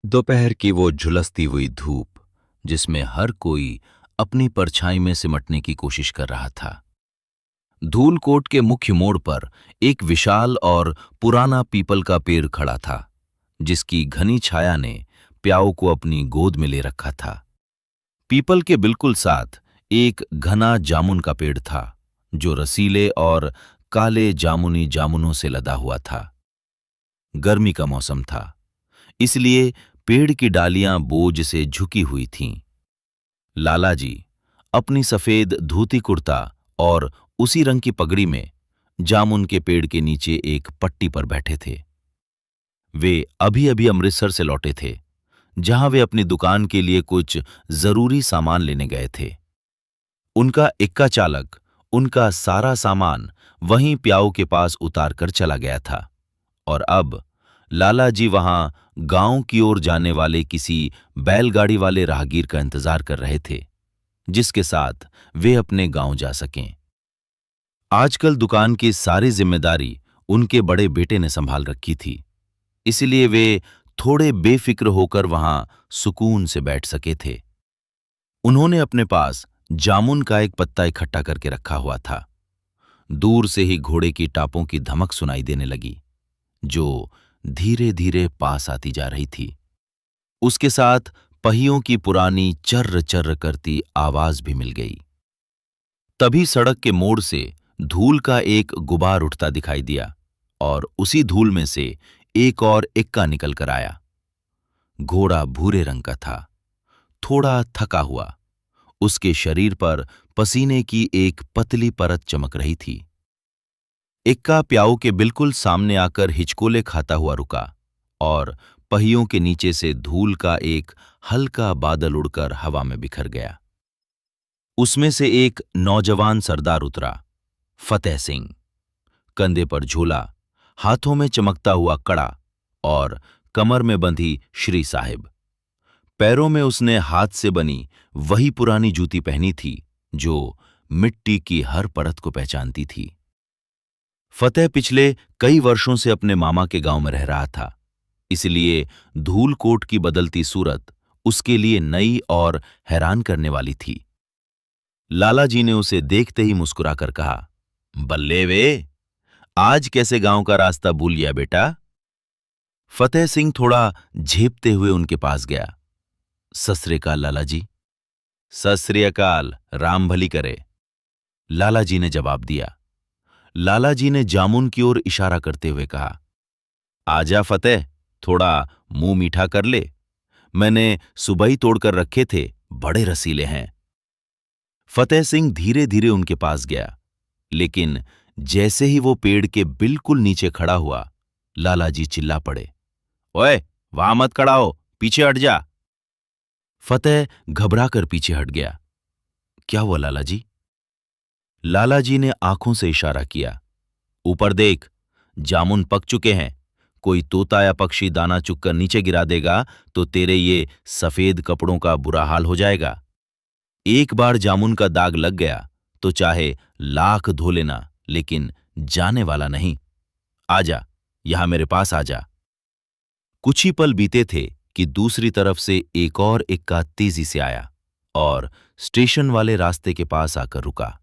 दोपहर की वो झुलसती हुई धूप, जिसमें हर कोई अपनी परछाई में सिमटने की कोशिश कर रहा था। धूलकोट के मुख्य मोड़ पर एक विशाल और पुराना पीपल का पेड़ खड़ा था, जिसकी घनी छाया ने प्याऊ को अपनी गोद में ले रखा था। पीपल के बिल्कुल साथ एक घना जामुन का पेड़ था, जो रसीले और काले जामुनी जामुनों से लदा हुआ था। गर्मी का मौसम था, इसलिए पेड़ की डालियां बोझ से झुकी हुई थीं। लालाजी अपनी सफेद धोती कुर्ता और उसी रंग की पगड़ी में जामुन के पेड़ के नीचे एक पट्टी पर बैठे थे। वे अभी अभी अमृतसर से लौटे थे, जहां वे अपनी दुकान के लिए कुछ जरूरी सामान लेने गए थे। उनका इक्का चालक उनका सारा सामान वहीं प्याऊ के पास उतार कर चला गया था, और अब लालाजी वहां गांव की ओर जाने वाले किसी बैलगाड़ी वाले राहगीर का इंतजार कर रहे थे, जिसके साथ वे अपने गांव जा सकें। आजकल दुकान की सारी जिम्मेदारी उनके बड़े बेटे ने संभाल रखी थी, इसलिए वे थोड़े बेफिक्र होकर वहां सुकून से बैठ सके थे। उन्होंने अपने पास जामुन का एक पत्ता इकट्ठा करके रखा हुआ था। दूर से ही घोड़े की टापों की धमक सुनाई देने लगी, जो धीरे धीरे पास आती जा रही थी। उसके साथ पहियों की पुरानी चर्र चर्र करती आवाज भी मिल गई। तभी सड़क के मोड़ से धूल का एक गुबार उठता दिखाई दिया, और उसी धूल में से एक और इक्का निकल कर आया। घोड़ा भूरे रंग का था, थोड़ा थका हुआ। उसके शरीर पर पसीने की एक पतली परत चमक रही थी। इक्का प्याऊ के बिल्कुल सामने आकर हिचकोले खाता हुआ रुका, और पहियों के नीचे से धूल का एक हल्का बादल उड़कर हवा में बिखर गया। उसमें से एक नौजवान सरदार उतरा, फतेह सिंह। कंधे पर झोला, हाथों में चमकता हुआ कड़ा और कमर में बंधी श्री साहिब। पैरों में उसने हाथ से बनी वही पुरानी जूती पहनी थी, जो मिट्टी की हर परत को पहचानती थी। फतेह पिछले कई वर्षों से अपने मामा के गांव में रह रहा था, इसलिए धूलकोट की बदलती सूरत उसके लिए नई और हैरान करने वाली थी। लालाजी ने उसे देखते ही मुस्कुराकर कहा, बल्ले वे, आज कैसे गांव का रास्ता भूल गया बेटा? फतेह सिंह थोड़ा झेपते हुए उनके पास गया। सत श्री अकाल लालाजी। सत श्री अकाल, राम भली करे, लालाजी ने जवाब दिया। लालाजी ने जामुन की ओर इशारा करते हुए कहा, आजा फतेह, थोड़ा मुंह मीठा कर ले। मैंने सुबह ही तोड़कर रखे थे, बड़े रसीले हैं। फतेह सिंह धीरे धीरे उनके पास गया, लेकिन जैसे ही वो पेड़ के बिल्कुल नीचे खड़ा हुआ, लालाजी चिल्ला पड़े, ओए, वहां मत खड़ा हो, पीछे हट जा। फतेह घबराकर पीछे हट गया। क्या हुआ लालाजी? लालाजी ने आंखों से इशारा किया। ऊपर देख, जामुन पक चुके हैं। कोई तोता या पक्षी दाना चुगकर नीचे गिरा देगा तो तेरे ये सफेद कपड़ों का बुरा हाल हो जाएगा। एक बार जामुन का दाग लग गया तो चाहे लाख धो लेना, लेकिन जाने वाला नहीं। आजा, यहां मेरे पास आजा। कुछ ही पल बीते थे कि दूसरी तरफ से एक और इक्का तेजी से आया और स्टेशन वाले रास्ते के पास आकर रुका।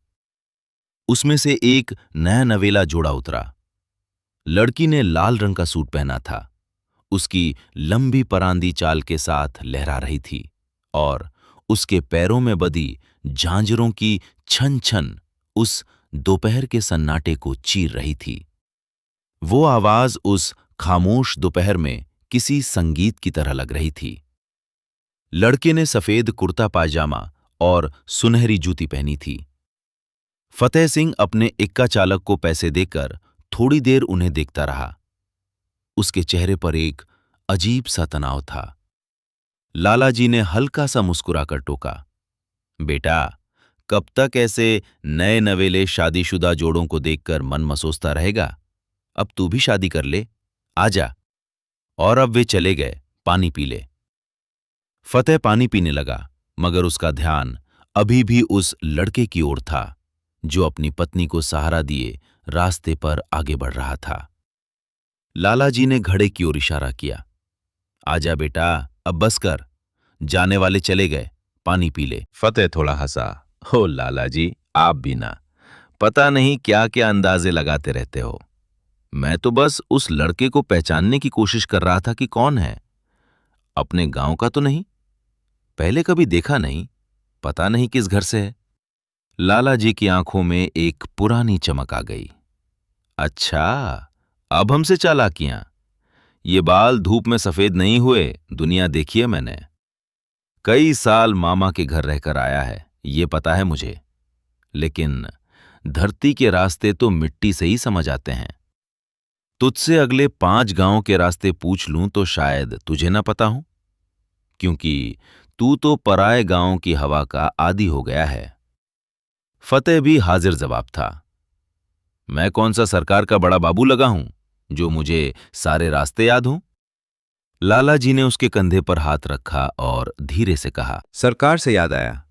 उसमें से एक नया नवेला जोड़ा उतरा। लड़की ने लाल रंग का सूट पहना था। उसकी लंबी परांदी चाल के साथ लहरा रही थी, और उसके पैरों में बधी झांझरों की छन छन उस दोपहर के सन्नाटे को चीर रही थी। वो आवाज उस खामोश दोपहर में किसी संगीत की तरह लग रही थी। लड़के ने सफेद कुर्ता पायजामा और सुनहरी जूती पहनी थी। फतेह सिंह अपने इक्का चालक को पैसे देकर थोड़ी देर उन्हें देखता रहा। उसके चेहरे पर एक अजीब सा तनाव था। लालाजी ने हल्का सा मुस्कुराकर टोका, बेटा, कब तक ऐसे नए नवेले शादीशुदा जोड़ों को देखकर मन मसोसता रहेगा? अब तू भी शादी कर ले, आजा। और अब वे चले गए, पानी पी ले। फतेह पानी पीने लगा, मगर उसका ध्यान अभी भी उस लड़के की ओर था, जो अपनी पत्नी को सहारा दिए रास्ते पर आगे बढ़ रहा था। लालाजी ने घड़े की ओर इशारा किया, आजा बेटा, अब बस कर, जाने वाले चले गए, पानी पी ले। फतेह थोड़ा हंसा। हो लाला जी, आप भी ना, पता नहीं क्या क्या अंदाजे लगाते रहते हो। मैं तो बस उस लड़के को पहचानने की कोशिश कर रहा था कि कौन है। अपने गांव का तो नहीं, पहले कभी देखा नहीं, पता नहीं किस घर से है। लाला जी की आंखों में एक पुरानी चमक आ गई। अच्छा, अब हमसे चालाकियां। ये बाल धूप में सफेद नहीं हुए, दुनिया देखी है मैंने। कई साल मामा के घर रहकर आया है, ये पता है मुझे, लेकिन धरती के रास्ते तो मिट्टी से ही समझ आते हैं। तुझसे अगले 5 गांव के रास्ते पूछ लूं तो शायद तुझे ना पता हो, क्योंकि तू तो पराए गांव की हवा का आदी हो गया है। फतेह भी हाजिर जवाब था। मैं कौन सा सरकार का बड़ा बाबू लगा हूं जो मुझे सारे रास्ते याद हों? लाला जी ने उसके कंधे पर हाथ रखा और धीरे से कहा, सरकार से याद आया,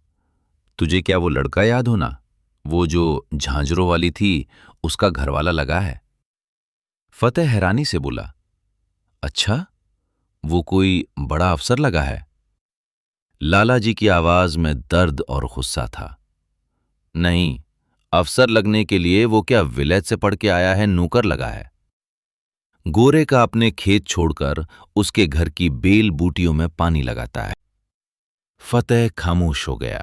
तुझे क्या वो लड़का याद हो ना, वो जो झांझरों वाली थी, उसका घरवाला लगा है। फतेह हैरानी से बोला, अच्छा, वो कोई बड़ा अफसर लगा है? लाला जी की आवाज में दर्द और गुस्सा था। नहीं, अफसर लगने के लिए वो क्या विलेज से पढ़ के आया है, नौकर लगा है। गोरे का अपने खेत छोड़कर उसके घर की बेल बूटियों में पानी लगाता है। फतेह खामोश हो गया।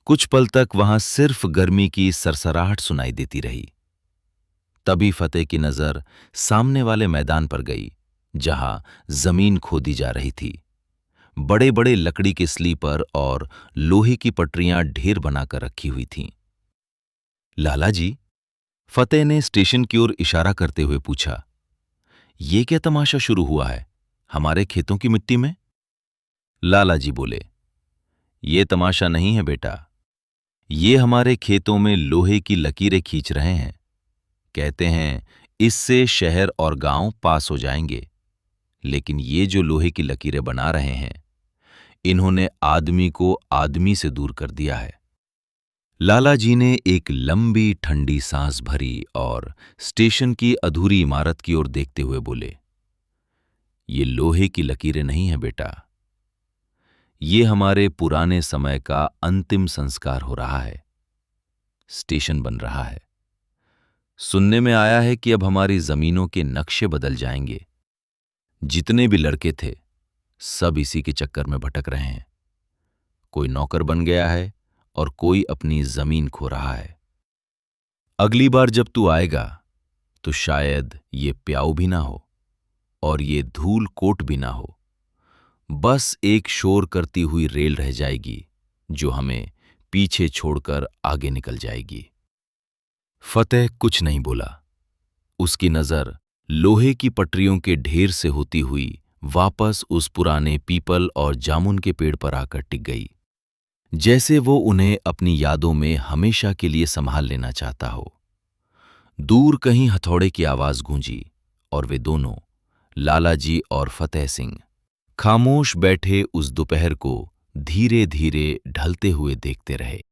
कुछ पल तक वहां सिर्फ गर्मी की सरसराहट सुनाई देती रही। तभी फतेह की नजर सामने वाले मैदान पर गई, जहां जमीन खोदी जा रही थी। बड़े बड़े लकड़ी के स्लीपर और लोहे की पटरियां ढेर बनाकर रखी हुई थीं। लाला जी, फतेह ने स्टेशन की ओर इशारा करते हुए पूछा, ये क्या तमाशा शुरू हुआ है हमारे खेतों की मिट्टी में? लाला जी बोले, ये तमाशा नहीं है बेटा, ये हमारे खेतों में लोहे की लकीरें खींच रहे हैं। कहते हैं इससे शहर और गांव पास हो जाएंगे, लेकिन ये जो लोहे की लकीरें बना रहे हैं, इन्होंने आदमी को आदमी से दूर कर दिया है। लाला जी ने एक लंबी ठंडी सांस भरी और स्टेशन की अधूरी इमारत की ओर देखते हुए बोले, ये लोहे की लकीरें नहीं हैं बेटा, ये हमारे पुराने समय का अंतिम संस्कार हो रहा है। स्टेशन बन रहा है। सुनने में आया है कि अब हमारी जमीनों के नक्शे बदल जाएंगे। जितने भी लड़के थे, सब इसी के चक्कर में भटक रहे हैं। कोई नौकर बन गया है और कोई अपनी जमीन खो रहा है। अगली बार जब तू आएगा तो शायद ये प्याऊ भी ना हो और ये धूल कोट भी ना हो, बस एक शोर करती हुई रेल रह जाएगी जो हमें पीछे छोड़कर आगे निकल जाएगी। फतेह कुछ नहीं बोला। उसकी नजर लोहे की पटरियों के ढेर से होती हुई वापस उस पुराने पीपल और जामुन के पेड़ पर आकर टिक गई, जैसे वो उन्हें अपनी यादों में हमेशा के लिए संभाल लेना चाहता हो। दूर कहीं हथौड़े की आवाज गूंजी और वे दोनों, लाला जी और फतेह सिंह, खामोश बैठे उस दोपहर को धीरे धीरे ढलते हुए देखते रहे।